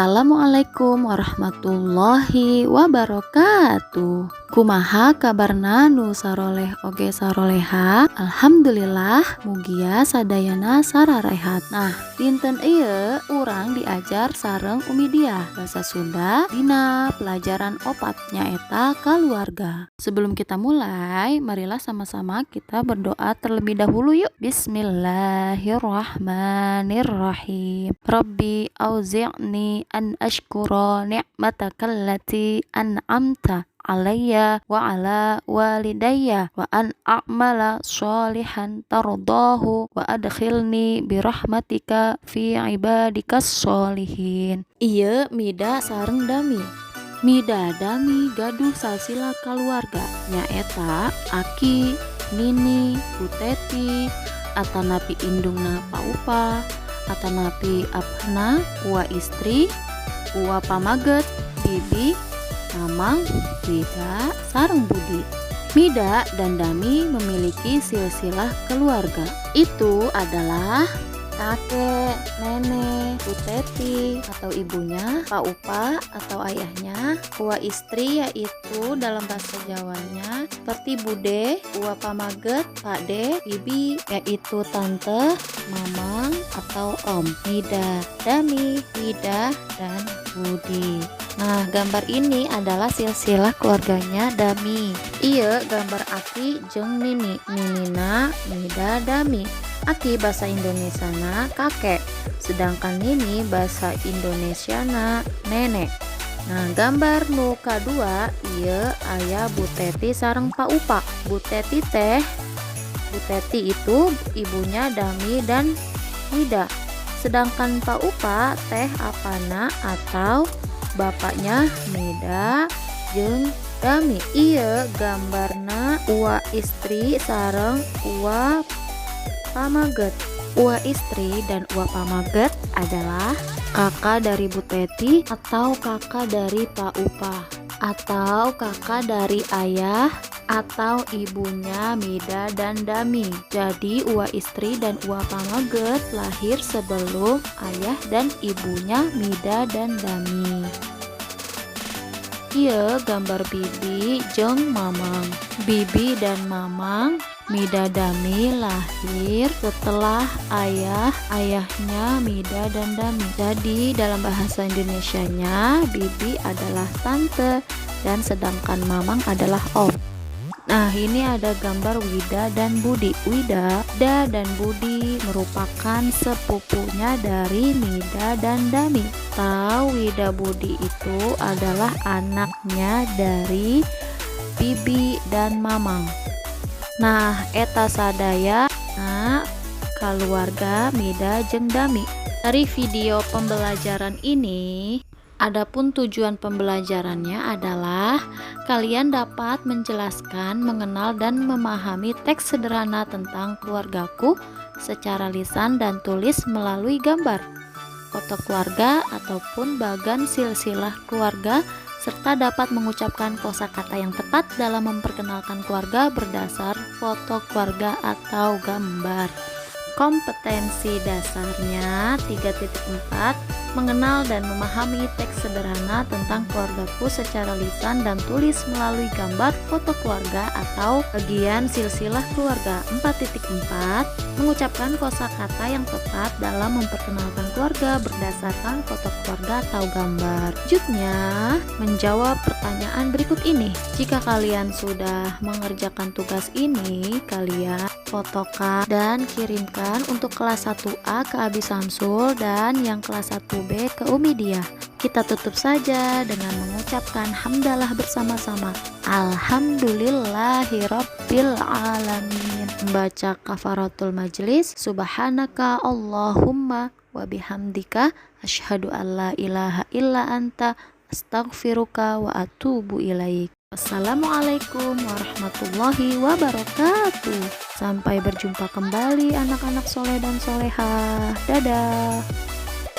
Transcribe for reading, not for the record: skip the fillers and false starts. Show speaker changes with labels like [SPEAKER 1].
[SPEAKER 1] Assalamualaikum warahmatullahi wabarakatuh. Kumaha kabarna nu saroleh oge saroleha? Alhamdulillah mugia sadayana sararehat. Nah, dinten ieu urang diajar sareng Umidiah basa Sunda dina pelajaran 4 nyaeta kaluarga. Sebelum kita mulai, marilah sama-sama kita berdoa terlebih dahulu yuk. Bismillahirrahmanirrahim. Rabbi auzi'ni an ashkura ni'mataka allati an'amta alayya wa ala walidayya wa an a'mala sholihan tardahu wa adkhilni birahmatika fi ibadikas sholihin. Ieu mida sareng dami. Mida dami gaduh salsila kaluarga nyaeta Aki, Nini, Buteti, atanapi indungna paupa, atanapi abhna, ua istri, ua pamaget, bibi, mamang, wida, sareng budi. Mida dan dami memiliki silsilah keluarga. Itu adalah kakek, nenek, buteti atau ibunya, paupa atau ayahnya, ua istri yaitu dalam bahasa Jawanya seperti bude, ua pamaget, pakde, bibi yaitu tante, mamang atau om. Mida, dami, wida, dan budi. Nah, gambar ini adalah silsilah keluarganya dami. Ieu gambar Aki jeung Nini. Ninina mida dami. Aki bahasa Indonesiana kakek, sedangkan Nini bahasa Indonesiana nenek. Nah, gambar nu kadua ieu aya Buteti sareng paupa. Buteti itu ibunya dami dan wida. Sedangkan paupa teh apana atau bapaknya mida jeung dami. Ieu gambarna ua istri sareng ua pamaget. Ua istri dan ua pamaget adalah kakak dari Buteti atau kakak dari paupa atau kakak dari ayah atau ibunya mida dan dami. Jadi ua istri dan ua pamaget lahir sebelum ayah dan ibunya mida dan dami. Ieu gambar bibi jeung mamang. Bibi dan mamang mida dami lahir setelah ayahnya mida dan dami. Jadi dalam bahasa Indonesianya bibi adalah tante dan sedangkan mamang adalah om. Nah, ini ada gambar Wida dan Budi. Wida dan Budi merupakan sepupunya dari Mida dan Dami. Tahu Wida Budi itu adalah anaknya dari bibi dan mamang. Nah, eta sadaya keluarga Mida jeung Dami. Dari video pembelajaran ini, adapun tujuan pembelajarannya adalah kalian dapat menjelaskan, mengenal, dan memahami teks sederhana tentang keluargaku secara lisan dan tulis melalui gambar, foto keluarga, ataupun bagan silsilah keluarga, serta dapat mengucapkan kosakata yang tepat dalam memperkenalkan keluarga berdasar foto keluarga atau gambar. Kompetensi dasarnya 3.4 mengenal dan memahami teks sederhana tentang keluargaku secara lisan dan tulis melalui gambar, foto keluarga atau bagian silsilah keluarga. 4.4 mengucapkan kosakata yang tepat dalam memperkenalkan keluarga berdasarkan foto keluarga atau gambar. Selanjutnya, menjawab pertanyaan berikut ini. Jika kalian sudah mengerjakan tugas ini, kalian fotokan dan kirimkan untuk kelas 1A ke Abi Samsul dan yang kelas 1B ke Umidiah. Kita tutup saja dengan mengucapkan hamdalah bersama-sama. Alhamdulillahirabbil alamin. Membaca kafaratul majlis. Subhanaka Allahumma wa bihamdika asyhadu an la ilaha illa anta astaghfiruka wa atubu ilaik. Assalamualaikum warahmatullahi wabarakatuh. Sampai berjumpa kembali anak-anak soleh dan solehah. Dadah.